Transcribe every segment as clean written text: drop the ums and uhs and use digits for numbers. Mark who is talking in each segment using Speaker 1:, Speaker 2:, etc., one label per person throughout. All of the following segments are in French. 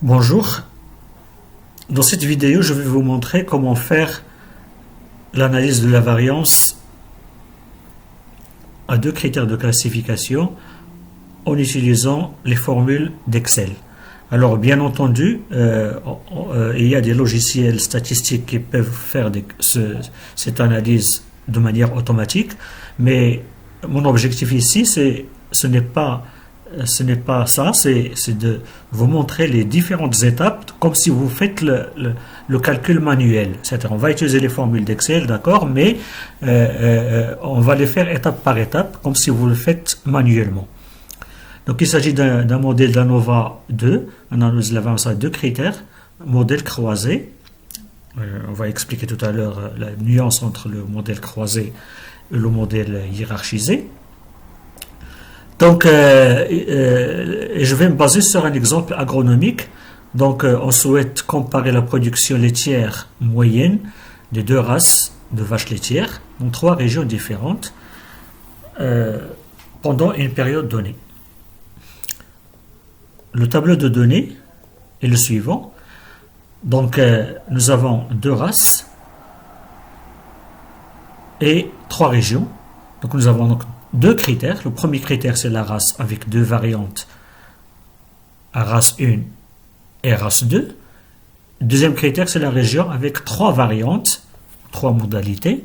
Speaker 1: Bonjour, dans cette vidéo je vais vous montrer comment faire l'analyse de la variance à deux critères de classification en utilisant les formules d'Excel. Alors bien entendu, il y a des logiciels statistiques qui peuvent faire cette analyse de manière automatique, mais mon objectif ici, ce n'est pas ça, c'est de vous montrer les différentes étapes comme si vous faites le calcul manuel. C'est-à-dire, on va utiliser les formules d'Excel, d'accord, mais on va les faire étape par étape comme si vous le faites manuellement. Donc il s'agit d'un modèle d'ANOVA 2, on analyse la variance à deux critères, modèle croisé. On va expliquer tout à l'heure la nuance entre le modèle croisé et le modèle hiérarchisé. Donc, je vais me baser sur un exemple agronomique. Donc, on souhaite comparer la production laitière moyenne de deux races de vaches laitières dans trois régions différentes pendant une période donnée. Le tableau de données est le suivant. Donc, nous avons deux races et trois régions. Donc, nous avons donc deux critères. Le premier critère, c'est la race avec deux variantes, race 1 et race 2. Le deuxième critère, c'est la région avec trois variantes, trois modalités,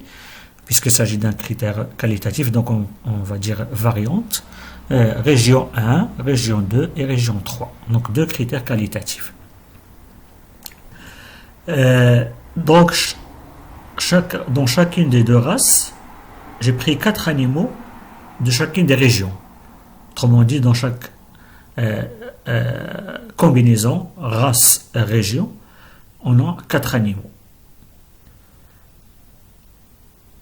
Speaker 1: puisqu'il s'agit d'un critère qualitatif, donc on va dire variante. Région 1, région 2 et région 3. Donc deux critères qualitatifs. Donc dans chacune des deux races, j'ai pris 4 animaux de chacune des régions. Autrement dit, dans chaque combinaison, race, région, on a 4 animaux.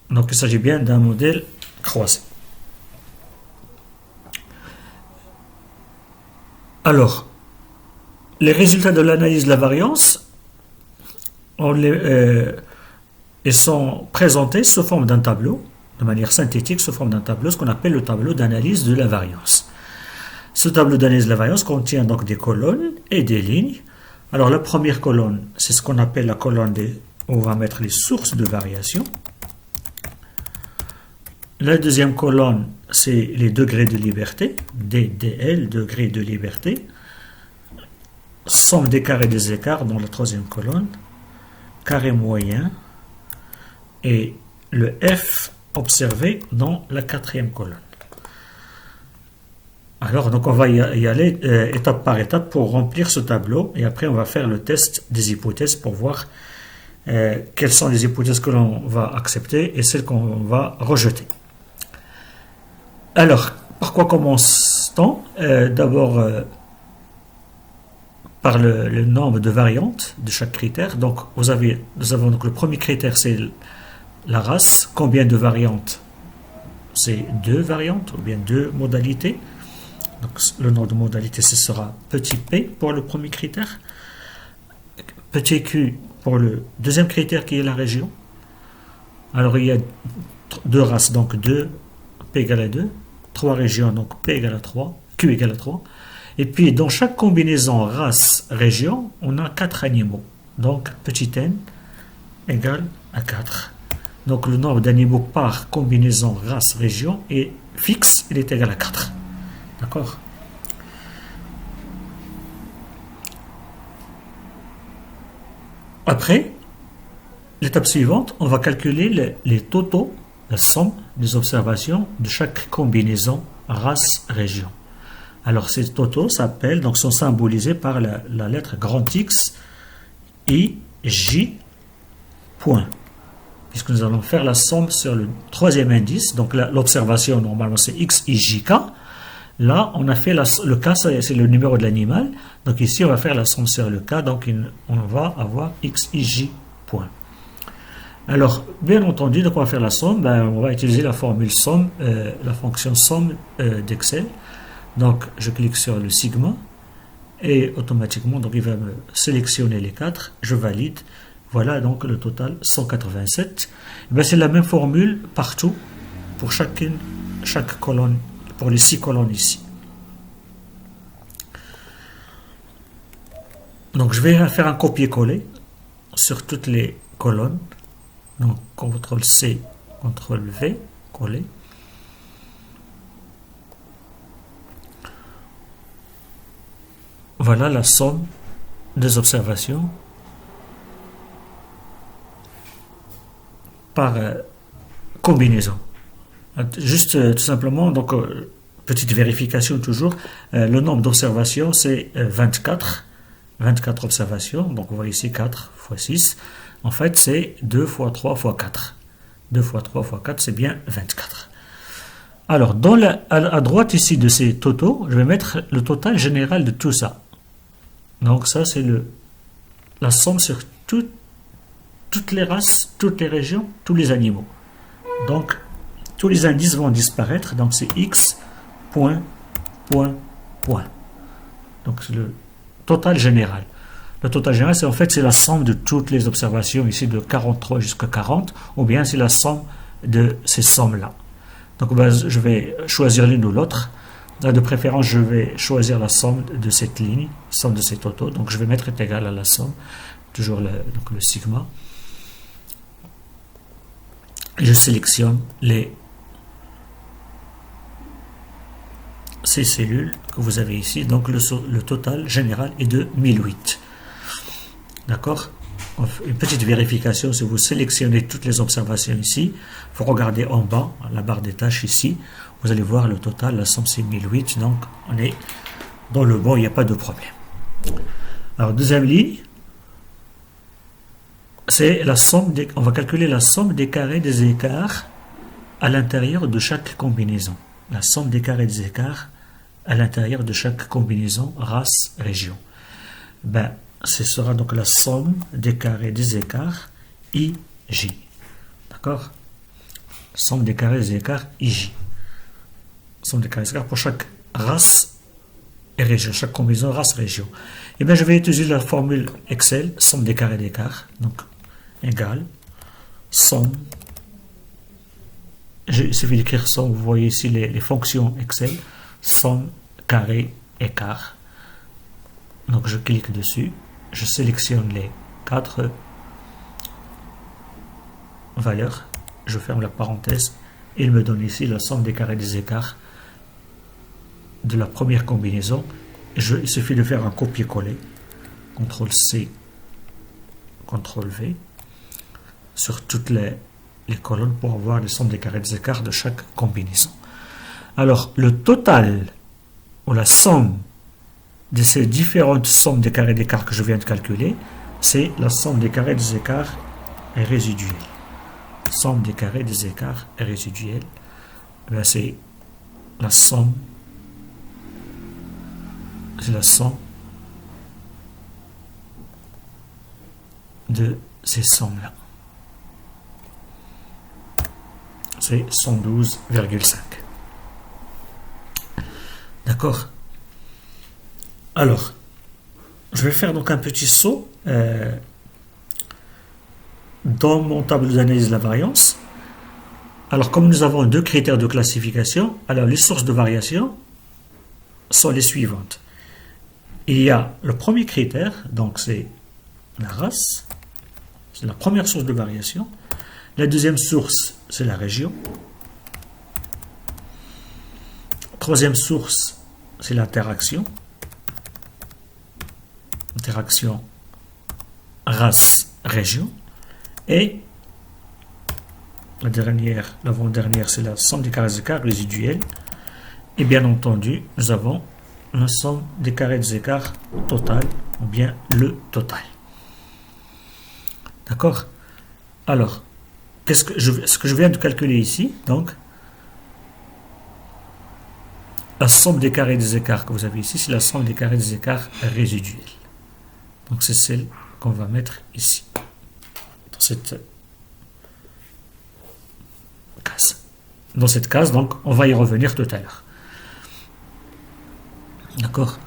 Speaker 1: Donc il s'agit bien d'un modèle croisé. Alors, les résultats de l'analyse de la variance, ils sont présentés sous forme d'un tableau, de manière synthétique, sous forme d'un tableau, ce qu'on appelle le tableau d'analyse de la variance. Ce tableau d'analyse de la variance contient donc des colonnes et des lignes. Alors la première colonne, c'est ce qu'on appelle la colonne où on va mettre les sources de variation. La deuxième colonne, c'est les degrés de liberté, DDL, degrés de liberté. Somme des carrés des écarts dans la troisième colonne. Carré moyen. Et le F observé dans la quatrième colonne. Alors, donc on va y aller étape par étape pour remplir ce tableau. Et après, on va faire le test des hypothèses pour voir quelles sont les hypothèses que l'on va accepter et celles qu'on va rejeter. Alors, par quoi commence-t-on? D'abord, par le nombre de variantes de chaque critère. Donc, nous avons donc le premier critère, c'est la race. Combien de variantes? C'est deux variantes ou bien deux modalités. Donc, le nombre de modalités, ce sera petit p pour le premier critère, petit q pour le deuxième critère qui est la région. Alors, il y a deux races, donc 2, p égale à 2. Trois régions, donc P égale à 3, Q égale à 3. Et puis, dans chaque combinaison race-région, on a 4 animaux. Donc, petit n égale à 4. Donc, le nombre d'animaux par combinaison race-région est fixe, il est égal à 4. D'accord? Après, l'étape suivante, on va calculer les totaux, la somme des observations de chaque combinaison race-région. Alors ces totaux sont symbolisés par la lettre grand X, I, J, point. Puisque nous allons faire la somme sur le troisième indice, donc l'observation normalement c'est X, I, J, K. Là, on a fait le K, c'est le numéro de l'animal. Donc ici, on va faire la somme sur le K, donc on va avoir X, I, J, point. Alors, bien entendu, donc on va faire la somme, on va utiliser la formule somme, la fonction somme d'Excel. Donc, je clique sur le sigma et automatiquement, donc il va me sélectionner les 4, je valide. Voilà donc le total 187. C'est la même formule partout pour chaque colonne, pour les 6 colonnes ici. Donc je vais faire un copier-coller sur toutes les colonnes. Donc CTRL-C, CTRL-V, coller. Voilà la somme des observations par combinaison. Juste tout simplement, donc petite vérification toujours, le nombre d'observations c'est 24 observations, donc vous voyez ici 4 fois 6, en fait c'est 2 fois 3 fois 4. 2 fois 3 fois 4 c'est bien 24. Alors à droite ici de ces totaux, je vais mettre le total général de tout ça. Donc ça c'est la somme sur toutes les races, toutes les régions, tous les animaux. Donc tous les indices vont disparaître, donc c'est x, point, point, point. Donc c'est le total général. Le total général, c'est en fait c'est la somme de toutes les observations ici de 43 jusqu'à 40, ou bien c'est la somme de ces sommes-là. Donc ben, je vais choisir l'une ou l'autre. De préférence, je vais choisir la somme de cette ligne, somme de ces totaux. Donc je vais mettre est égal à la somme, toujours donc le sigma. Et je sélectionne ces cellules que vous avez ici. Donc le total général est de 1008. D'accord? Une petite vérification, si vous sélectionnez toutes les observations ici, vous regardez en bas, la barre des tâches ici, vous allez voir le total, la somme c'est 1008, donc on est dans le bon, il n'y a pas de problème. Alors deuxième ligne, c'est la somme on va calculer la somme des carrés des écarts à l'intérieur de chaque combinaison. La somme des carrés des écarts à l'intérieur de chaque combinaison, race, région. Ben, ce sera donc la somme des carrés des écarts IJ. D'accord? Somme des carrés des écarts IJ. Somme des carrés des écarts pour chaque race et région, chaque combinaison race, région. Et bien, je vais utiliser la formule Excel, somme des carrés d'écart, donc égale somme. Il suffit d'écrire somme, vous voyez ici les fonctions Excel, somme, carré, écart. Donc je clique dessus, je sélectionne les 4 valeurs, je ferme la parenthèse, et il me donne ici la somme des carrés des écarts de la première combinaison. Il suffit de faire un copier-coller, CTRL-C, CTRL-V, sur toutes les colonnes pour avoir les sommes des carrés des écarts de chaque combinaison. Alors, le total, ou la somme de ces différentes sommes des carrés d'écart que je viens de calculer, c'est la somme des carrés des écarts résiduels. Somme des carrés des écarts résiduels, c'est la somme de ces sommes-là. C'est 112,5. D'accord? Alors, je vais faire donc un petit saut dans mon tableau d'analyse de la variance. Alors, comme nous avons 2 critères de classification, alors les sources de variation sont les suivantes. Il y a le premier critère, donc c'est la race, c'est la première source de variation. La deuxième source, c'est la région. Troisième source, c'est l'interaction. Interaction race-région. Et l'avant-dernière, c'est la somme des carrés des écarts résiduels. Et bien entendu, nous avons la somme des carrés des écarts total, ou bien le total. D'accord? Alors, ce que je viens de calculer ici, donc, la somme des carrés des écarts que vous avez ici, c'est la somme des carrés des écarts résiduels. Donc, c'est celle qu'on va mettre ici, dans cette case. Dans cette case, donc, on va y revenir tout à l'heure. D'accord?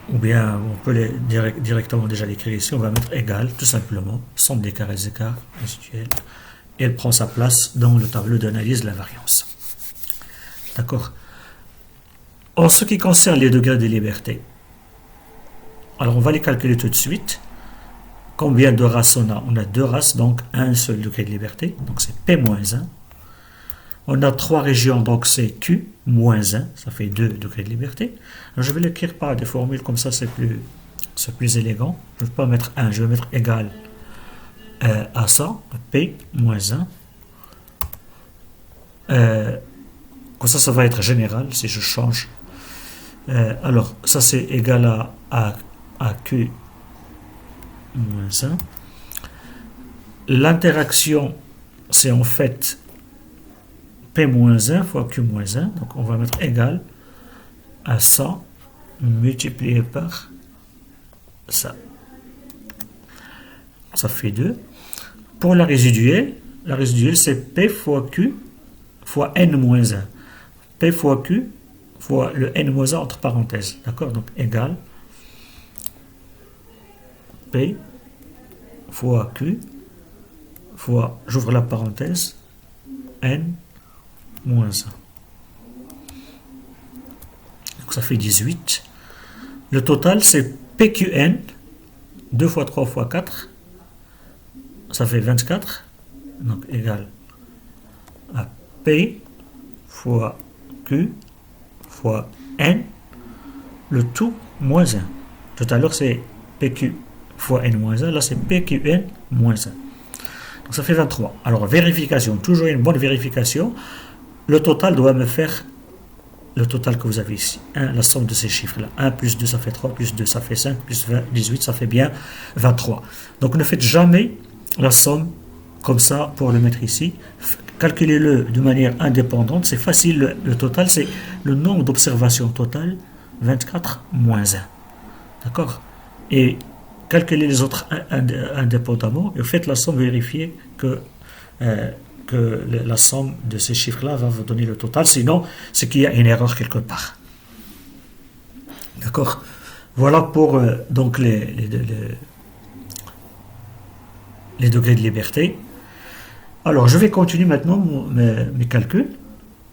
Speaker 1: Ou bien on peut directement déjà l'écrire ici, on va mettre égal, tout simplement, somme des carrés des écarts résiduels, et elle prend sa place dans le tableau d'analyse de la variance. D'accord? En ce qui concerne les degrés de liberté, Alors, on va les calculer tout de suite. Combien de races on a? On a deux races, donc un seul degré de liberté. Donc, c'est P-1. On a trois régions, donc c'est Q-1. Ça fait 2 degrés de liberté. Alors, je vais l'écrire par des formules, comme ça, c'est plus élégant. Je ne vais pas mettre 1, je vais mettre égal à ça, P-1. Comme ça va être général si je change. Alors, ça c'est égal à Q-1. L'interaction, c'est en fait P-1 fois Q-1. Donc, on va mettre égal à ça multiplié par ça. Ça fait 2. Pour la résiduelle c'est P fois Q fois N-1. P fois Q fois le N-1 entre parenthèses. D'accord? Donc, égal P fois Q fois, j'ouvre la parenthèse, N-1. Donc, ça fait 18. Le total, c'est PQN, 2 fois 3 fois 4. Ça fait 24. Donc, égal à P fois Q fois N, le tout moins 1. Tout à l'heure, c'est PQ fois N moins 1. Là, c'est PQN moins 1. Donc, ça fait 23. Alors, vérification. Toujours une bonne vérification. Le total doit me faire le total que vous avez ici. La somme de ces chiffres-là. 1 plus 2, ça fait 3. Plus 2, ça fait 5. Plus 18, ça fait bien 23. Donc, ne faites jamais la somme comme ça pour le mettre ici. Calculez-le de manière indépendante. C'est facile. Le total, c'est le nombre d'observations totales. 24 moins 1. D'accord? Et calculez les autres indépendamment. Et faites la somme, vérifiez que la somme de ces chiffres-là va vous donner le total. Sinon, c'est qu'il y a une erreur quelque part. D'accord? Voilà pour donc les degrés de liberté. Alors, je vais continuer maintenant mes calculs.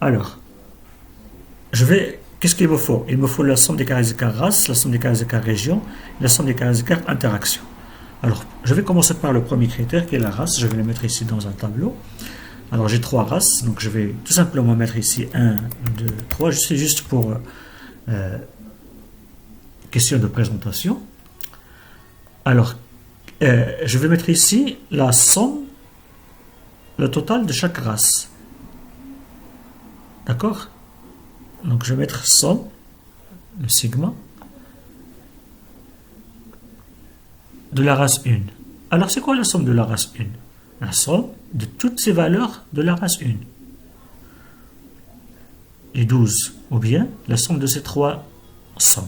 Speaker 1: Alors, qu'est-ce qu'il me faut? Il me faut la somme des carrés écarts race, la somme des carrés écarts région, la somme des carrés écarts interaction. Alors, je vais commencer par le premier critère qui est la race. Je vais le mettre ici dans un tableau. Alors, j'ai 3 races. Donc, je vais tout simplement mettre ici 1, 2, 3. C'est juste pour question de présentation. Alors, je vais mettre ici la somme, le total de chaque race. D'accord? Donc, je vais mettre somme, le sigma, de la race 1. Alors, c'est quoi la somme de la race 1? La somme de toutes ces valeurs de la race 1. Les 12, ou bien la somme de ces 3 sommes.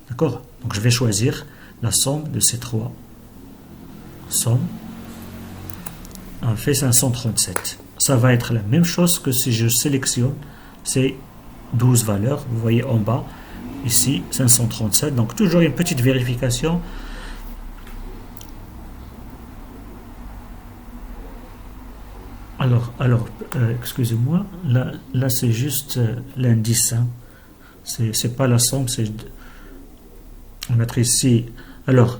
Speaker 1: D'accord? Donc, je vais choisir la somme de ces 3 sommes. On fait 537. Ça va être la même chose que si je sélectionne ces 12 valeurs. Vous voyez en bas, ici, 537. Donc, toujours une petite vérification. Alors excusez-moi, là c'est juste l'indice. Hein. C'est pas la somme, on va mettre ici. Alors,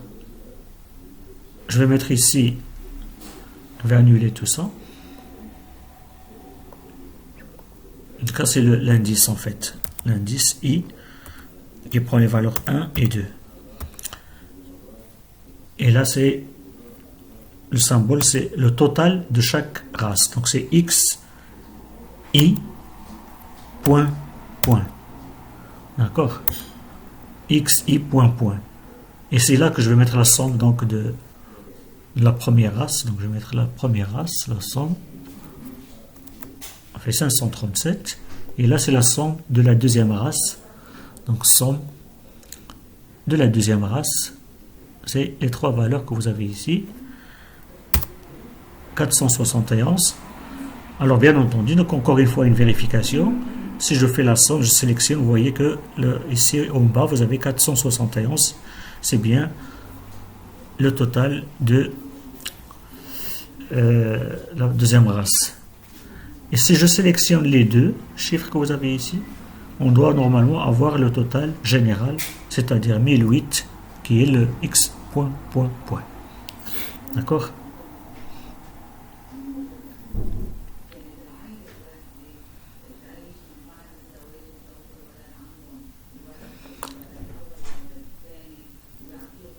Speaker 1: je vais mettre ici, je vais annuler tout ça. En tout cas, c'est l'indice en fait. L'indice I qui prend les valeurs 1 et 2. Et là, c'est le symbole, c'est le total de chaque race. Donc, c'est X, I, point, point. D'accord? X, I, point, point. Et c'est là que je vais mettre la somme donc, de la première race. Donc, je vais mettre la première race, la somme. On fait 537. Et là, c'est la somme de la deuxième race. Donc, somme de la deuxième race. C'est les 3 valeurs que vous avez ici. 471. Alors, bien entendu, donc encore une fois, une vérification. Si je fais la somme, je sélectionne, vous voyez que ici, en bas, vous avez 471. C'est bien le total de la deuxième race. Et si je sélectionne les 2 chiffres que vous avez ici, on doit normalement avoir le total général, c'est-à-dire 1008 qui est le x point, point, point. D'accord?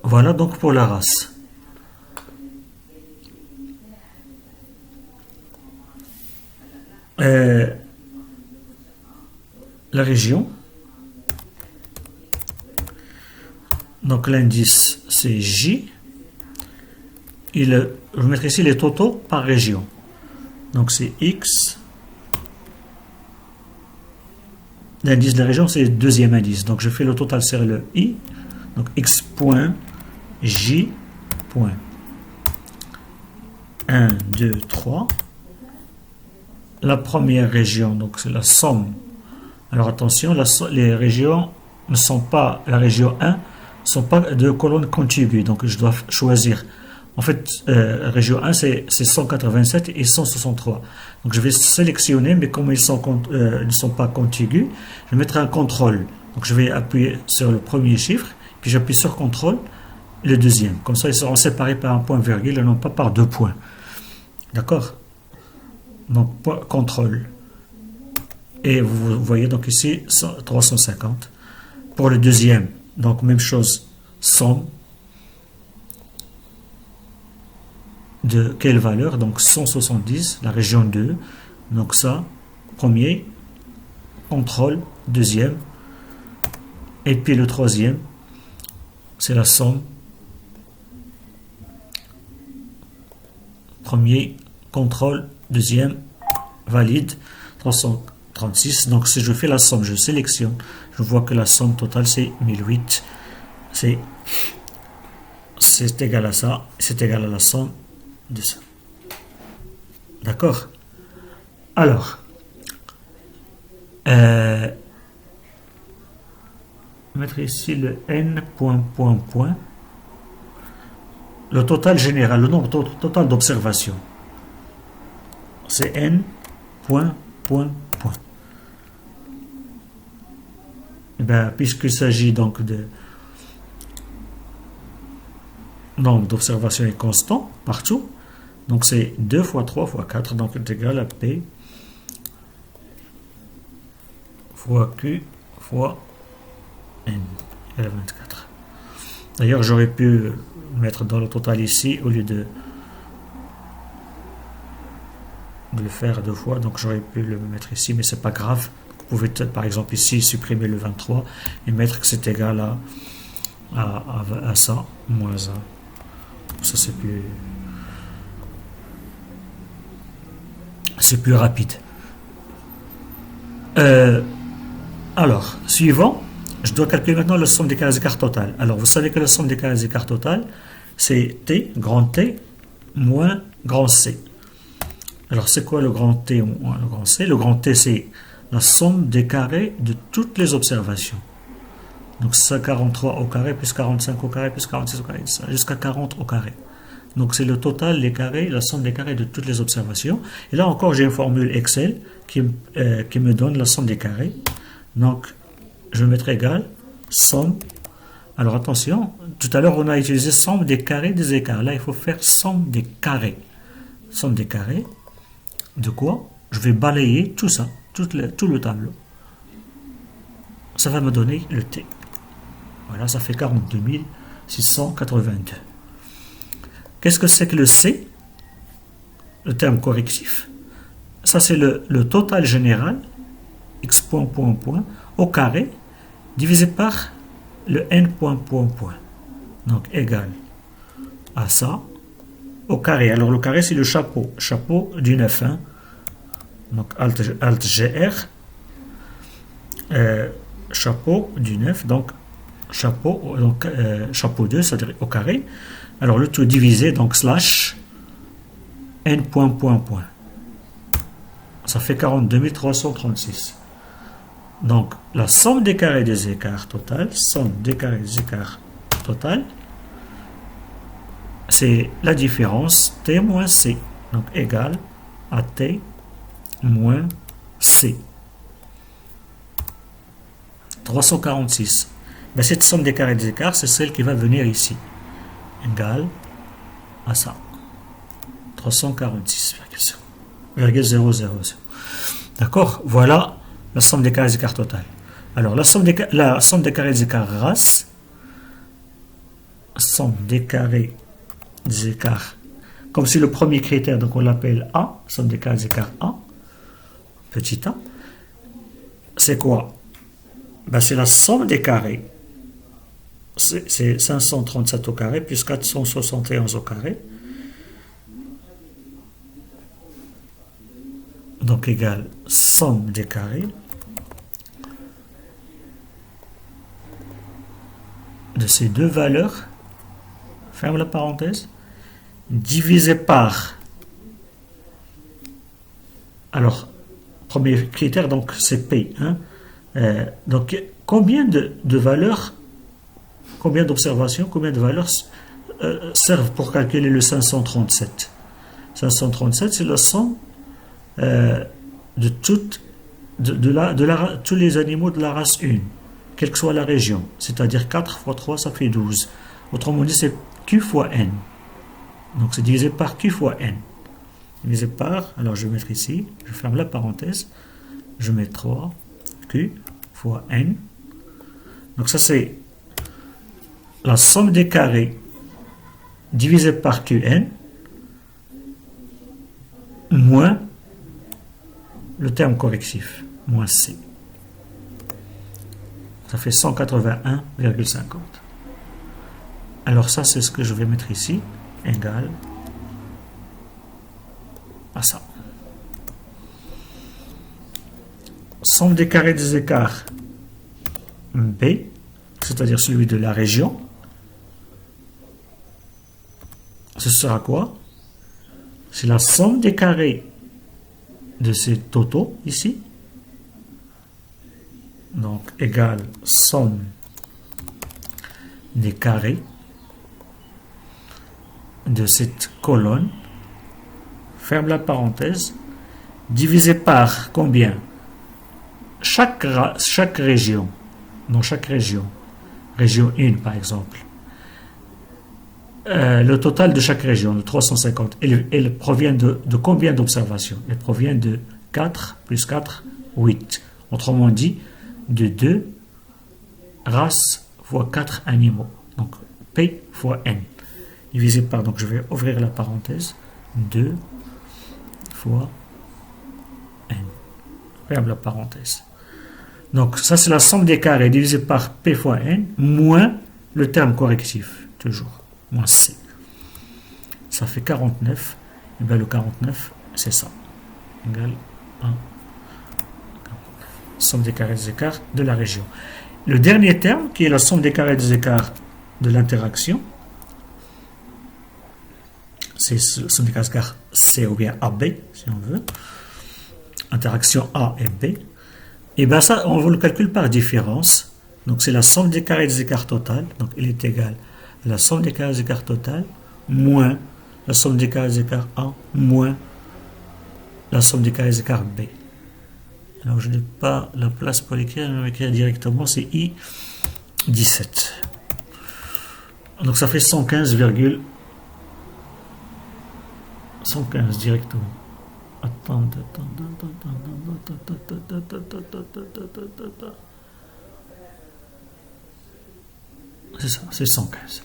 Speaker 1: Voilà donc pour la race. La région. Donc l'indice c'est J. Et je vais mettre ici les totaux par région. Donc c'est X. L'indice de la région c'est le deuxième indice. Donc je fais le total sur le I. Donc X point J point 1, 2, 3. La première région, donc c'est la somme. Alors attention, les régions ne sont pas, la région 1 ne sont pas de colonnes contiguës. Donc je dois choisir. En fait, région 1 c'est 187 et 163. Donc je vais sélectionner, mais comme ils ne sont pas contigus, je vais mettre un contrôle. Donc je vais appuyer sur le premier chiffre, puis j'appuie sur contrôle, le deuxième. Comme ça, ils seront séparés par un point virgule et non pas par 2 points. D'accord? Donc, contrôle. Et vous voyez donc ici 350. Pour le deuxième, donc même chose, somme de quelle valeur? Donc 170, la région 2. Donc ça, premier, contrôle, deuxième. Et puis le troisième, c'est la somme. Premier, contrôle, deuxième, valide, 336. Donc si je fais la somme, je sélectionne, je vois que la somme totale c'est 1008. C'est égal à ça, c'est égal à la somme de ça. D'accord? Alors, mettre ici le n point, point, point. Le total général, le nombre total d'observations, c'est n point, point, point. Et bien, puisqu'il s'agit donc de nombre d'observations est constant partout, donc c'est 2 fois 3 fois 4, donc c'est égal à P fois Q fois N, égale à 24. D'ailleurs, j'aurais pu mettre dans le total ici, au lieu de le faire 2 fois, donc j'aurais pu le mettre ici, mais c'est pas grave. Vous pouvez par exemple ici supprimer le 23 et mettre que c'est égal à ça, moins 1. Ça c'est plus rapide. Alors, suivant, je dois calculer maintenant la somme des carrés d'écart total. Alors, vous savez que la somme des carrés d'écart total, c'est T, grand T, moins grand C. Alors, c'est quoi le grand T moins le grand C? Le grand T, c'est la somme des carrés de toutes les observations. Donc, c'est 43 au carré, plus 45 au carré, plus 46 au carré, jusqu'à 40 au carré. Donc, c'est le total, les carrés, la somme des carrés de toutes les observations. Et là encore, j'ai une formule Excel qui me donne la somme des carrés. Donc, je vais mettre égal, somme. Alors, attention, tout à l'heure, on a utilisé somme des carrés des écarts. Là, il faut faire somme des carrés. Somme des carrés. De quoi? Je vais balayer tout ça, tout le tableau. Ça va me donner le T. Voilà, ça fait 42 682. Qu'est-ce que c'est que le C? Le terme correctif. Ça, c'est le total général, x point, point, point, au carré, divisé par le n point, point, point. Donc, égal à ça, au carré. Alors, le carré, c'est le chapeau. Chapeau du 9, hein. Donc, Alt GR. Chapeau du 9. Donc, chapeau, chapeau 2, c'est-à-dire au carré. Alors, le tout divisé, donc, slash n point, point, point. Ça fait 42 336. Donc, la somme des carrés des écarts total, somme des carrés des écarts total, c'est la différence T moins C. Donc, égal à T moins C. 346. Ben, cette somme des carrés des écarts, c'est celle qui va venir ici. Égale à ça. 346,000. D'accord? Voilà la somme des carrés des écarts total. Alors, la somme des carrés des écarts RAS, somme des carrés des écarts, comme si le premier critère, donc on l'appelle A, somme des carrés des écarts A, petit a, c'est quoi? Ben, c'est la somme des carrés. C'est 537 au carré plus 471 au carré. Donc égale somme des carrés de ces deux valeurs, ferme la parenthèse, divisé par, alors, premier critère, donc c'est P. Hein, donc combien de valeurs, combien d'observations, combien de valeurs servent pour calculer le 537? 537, c'est la somme de tous les animaux de la race 1, quelle que soit la région. C'est-à-dire 4 fois 3, ça fait 12. Autrement dit, c'est Q fois N. Donc c'est divisé par Q fois N. Divisé par, alors je vais mettre ici, je ferme la parenthèse, je mets 3, Q fois N. Donc ça c'est la somme des carrés divisé par QN moins le terme correctif, moins C. Ça fait 181,50. Alors ça, c'est ce que je vais mettre ici, égal à ça. Somme des carrés des écarts B, c'est-à-dire celui de la région, ce sera quoi? C'est la somme des carrés de ces totaux ici, donc égale somme des carrés de cette colonne, ferme la parenthèse, divisé par combien? Chaque région, dans chaque région 1 par exemple, le total de chaque région, de 350, elle provient de combien d'observations? Elle provient de 4 plus 4, 8. Autrement dit, de 2 races fois 4 animaux. Donc, P fois N. Divisé par, donc je vais ouvrir la parenthèse, 2 fois N. Ferme la parenthèse. Donc, ça c'est la somme des carrés divisé par P fois N, moins le terme correctif, toujours. Moins C. Ça fait 49. Et bien le 49, c'est ça. Égal 1. Somme des carrés des écarts de la région. Le dernier terme, qui est la somme des carrés des écarts de l'interaction, c'est la somme des carrés des écarts C ou bien AB, si on veut. Interaction A et B. Et bien ça, on le calcule par différence. Donc c'est la somme des carrés des écarts total. Donc il est égal à la somme des carrés des écarts total moins la somme des carrés des écarts A moins la somme des carrés des écarts B. Alors je n'ai pas la place pour l'écrire, je vais l'écrire directement, c'est I17. Donc ça fait 115 directement. Attendez. C'est ça, c'est 115.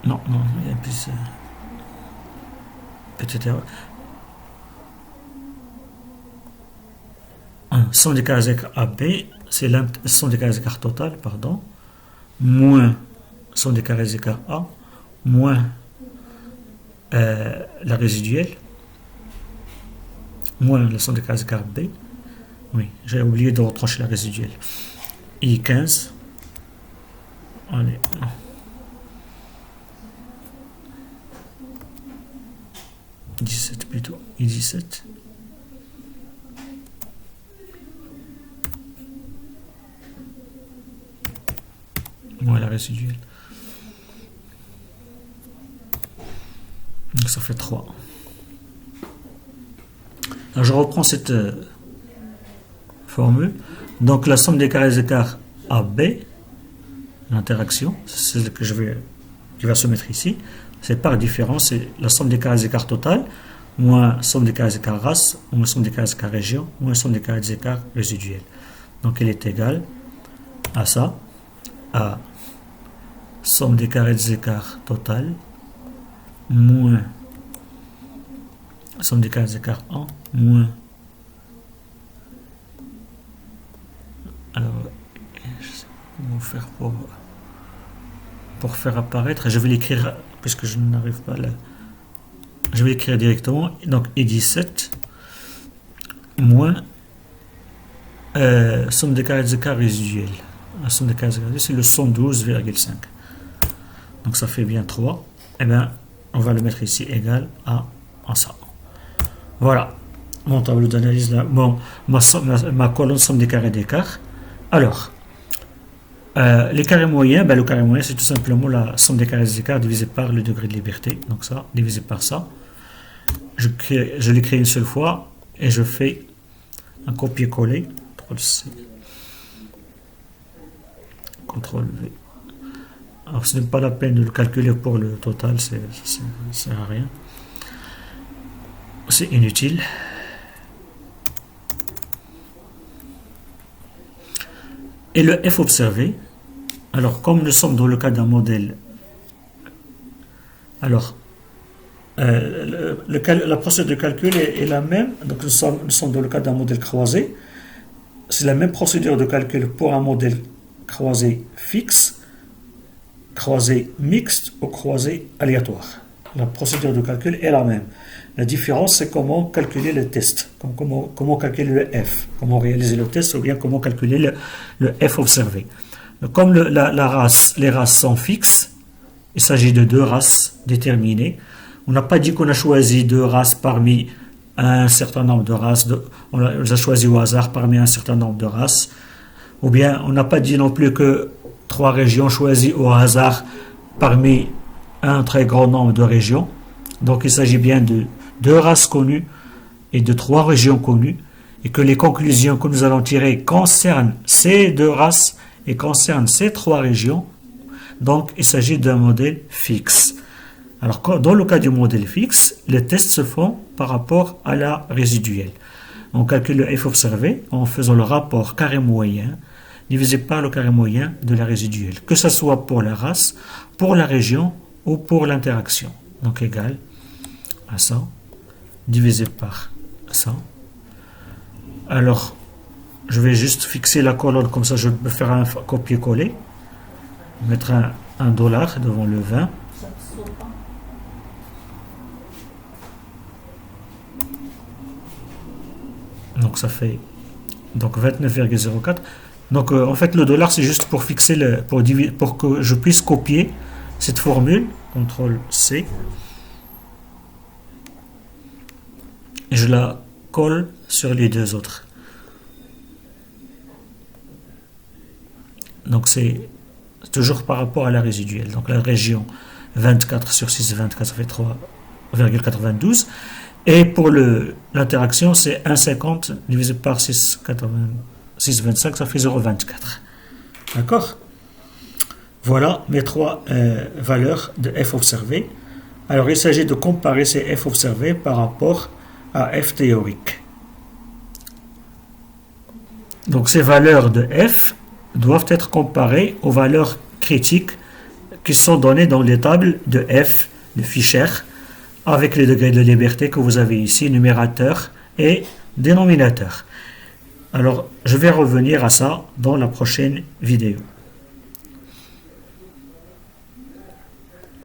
Speaker 1: Non, il y a plus. Petite erreur. Somme des carrés des écarts AB, c'est la somme des carrés des écarts total, pardon, moins somme des carrés des écarts A, moins la résiduelle, moins la somme des carrés des écarts B. Oui, j'ai oublié de retrancher la résiduelle. I15. Allez. I17 plutôt. I17. moins la résiduelle. Donc ça fait 3. Alors je reprends cette formule. Donc la somme des carrés des écarts AB, l'interaction, c'est celle qui va se mettre ici. C'est par différence, c'est la somme des carrés des écarts total, moins somme des carrés des écarts race, moins somme des carrés des écarts région, moins somme des carrés des écarts résiduels. Donc elle est égale à ça, à somme des carrés des écarts total, moins somme des carrés des écarts 1, moins. Alors, je sais pas comment faire pour faire apparaître. Je vais l'écrire, puisque je n'arrive pas là. Je vais l'écrire directement. Donc, I17 moins somme des carrés des écarts résiduels. La somme des carrés des écarts résiduels, c'est le 112,5. Donc, ça fait bien 3. Eh bien, on va le mettre ici égal à ça. Voilà. Mon tableau d'analyse là. Bon, ma colonne somme des carrés d'écart. Alors, les carrés moyens, le carré moyen, c'est tout simplement la somme des carrés des écarts divisé par le degré de liberté. Donc ça, divisé par ça. Je l'écris une seule fois et je fais un copier-coller. CTRL-C. CTRL-V. Alors, ce n'est pas la peine de le calculer pour le total, ça ne sert à rien. C'est inutile. Et le F observé, alors comme nous sommes dans le cas d'un modèle, alors la procédure de calcul est la même, donc nous sommes dans le cas d'un modèle croisé, c'est la même procédure de calcul pour un modèle croisé fixe, croisé mixte ou croisé aléatoire. La procédure de calcul est la même. La différence, c'est comment calculer le test, comment calculer le F, comment réaliser le test, ou bien comment calculer le F observé. Comme les races sont fixes, il s'agit de deux races déterminées. On n'a pas dit qu'on a choisi deux races parmi un certain nombre de races, on les a choisi au hasard parmi un certain nombre de races, ou bien on n'a pas dit non plus que trois régions choisies au hasard parmi un très grand nombre de régions. Donc il s'agit bien de deux races connues et de trois régions connues, et que les conclusions que nous allons tirer concernent ces deux races et concernent ces trois régions. Donc il s'agit d'un modèle fixe. Alors dans le cas du modèle fixe, les tests se font par rapport à la résiduelle. On calcule le F observé en faisant le rapport carré moyen divisé par le carré moyen de la résiduelle, que ce soit pour la race, pour la région ou pour l'interaction. Donc égal à ça, divisé par ça. Alors, je vais juste fixer la colonne, comme ça je peux faire un copier-coller, mettre un dollar devant le 20. Donc ça fait donc 29,04. Donc en fait le dollar c'est juste pour fixer pour que je puisse copier cette formule, CTRL-C, et je la colle sur les deux autres. Donc c'est toujours par rapport à la résiduelle. Donc la région 24 sur 6, 24, ça fait 3,92. Et pour l'interaction, c'est 1,50 divisé par 6,25, ça fait 0,24. D'accord? Voilà mes trois valeurs de F observé. Alors il s'agit de comparer ces F observés par rapport à F théorique. Donc ces valeurs de F doivent être comparées aux valeurs critiques qui sont données dans les tables de F de Fischer, avec les degrés de liberté que vous avez ici, numérateur et dénominateur. Alors, je vais revenir à ça dans la prochaine vidéo.